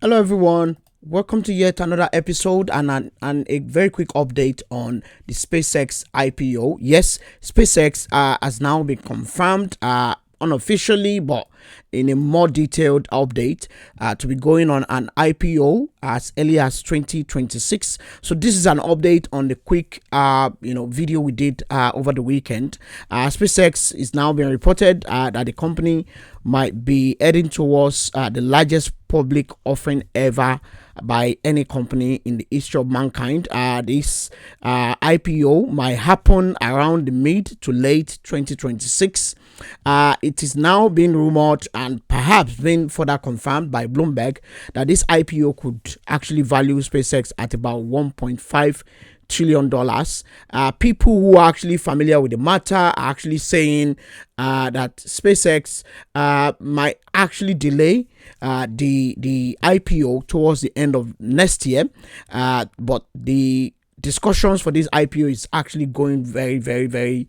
Hello, everyone. Welcome to yet another episode and a very quick update on the SpaceX IPO. Yes, SpaceX has now been confirmed unofficially, but in a more detailed update to be going on an IPO as early as 2026. So this is an update on the quick video we did over the weekend. SpaceX is now being reported that the company might be heading towards the largest public offering ever by any company in the history of mankind. This IPO might happen around the mid to late 2026. It is now being rumored and perhaps being further confirmed by Bloomberg that this IPO could actually value SpaceX at about $1.5 trillion. People who are actually familiar with the matter are actually saying that SpaceX might actually delay the IPO towards the end of next year, but the discussions for this IPO is actually going very, very, very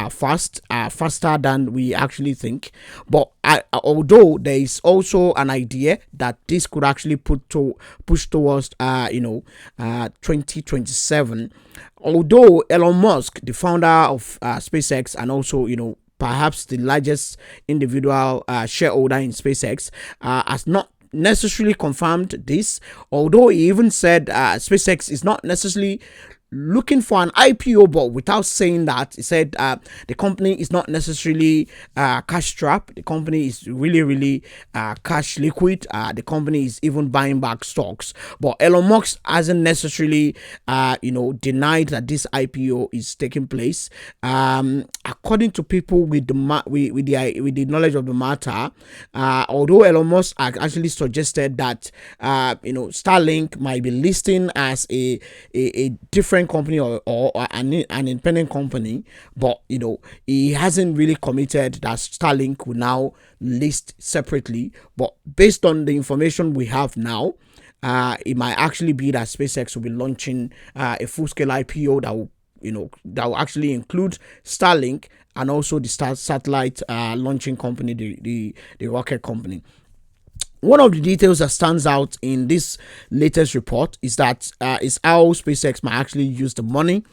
faster than we actually think. But although there is also an idea that this could actually push towards 2027. Although Elon Musk, the founder of SpaceX, and also perhaps the largest individual shareholder in SpaceX, has not necessarily confirmed this, although he even said SpaceX is not necessarily looking for an IPO, but without saying that, he said the company is not necessarily cash strapped. The company is really cash liquid. The company is even buying back stocks. But Elon Musk hasn't necessarily denied that this IPO is taking place. According to people with the knowledge of the matter, although Elon Musk actually suggested that Starlink might be listing as a different company or an independent company, but he hasn't really committed that Starlink will now list separately. But based on the information we have now, it might actually be that SpaceX will be launching a full-scale IPO that will actually include Starlink and also the satellite launching company, the rocket company. One of the details that stands out in this latest report is that is how SpaceX might actually use the money.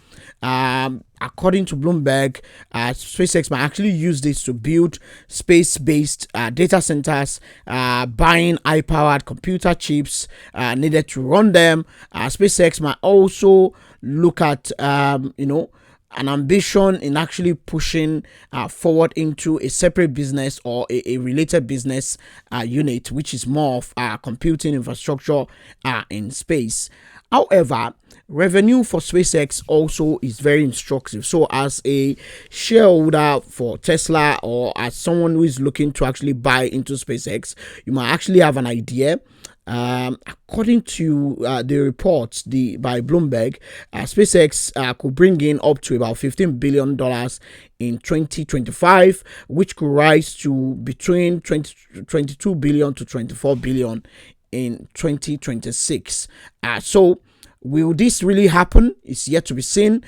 According to Bloomberg, SpaceX might actually use this to build space-based data centers, buying high-powered computer chips needed to run them. SpaceX might also look at an ambition in actually pushing forward into a separate business or a related business unit, which is more of computing infrastructure in space. However, revenue for SpaceX also is very instructive. So as a shareholder for Tesla, or as someone who is looking to actually buy into SpaceX, you might actually have an idea. According to the reports by Bloomberg, SpaceX could bring in up to about $15 billion in 2025, which could rise to between 22 billion to 24 billion in 2026. So will this really happen? It's yet to be seen.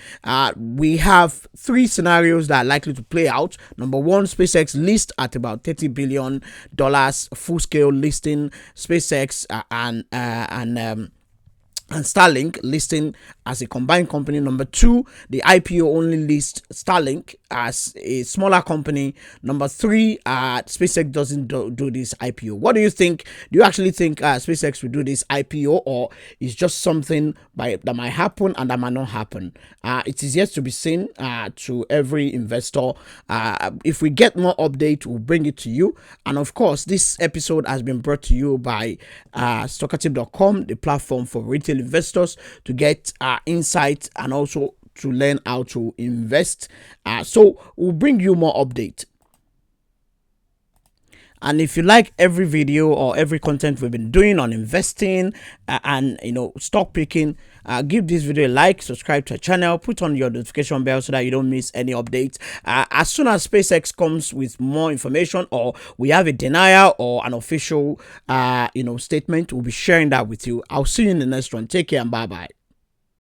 We have three scenarios that are likely to play out. Number one, SpaceX list at about $30 billion, full-scale listing SpaceX and Starlink listing as a combined company. Number two, the IPO only list Starlink as a smaller company. Number three, SpaceX doesn't do this IPO. What do you think? Do you actually think SpaceX will do this IPO, or is just something that might happen and that might not happen? It is yet to be seen to every investor. If we get more update, we'll bring it to you. And of course, this episode has been brought to you by Stockertip.com, the platform for retail investors to get insight and also to learn how to invest. So we'll bring you more update. And if you like every video or every content we've been doing on investing and stock picking, give this video a like, subscribe to our channel, put on your notification bell so that you don't miss any updates. As soon as SpaceX comes with more information, or we have a denial or an official statement, we'll be sharing that with you. I'll see you in the next one. Take care and bye bye.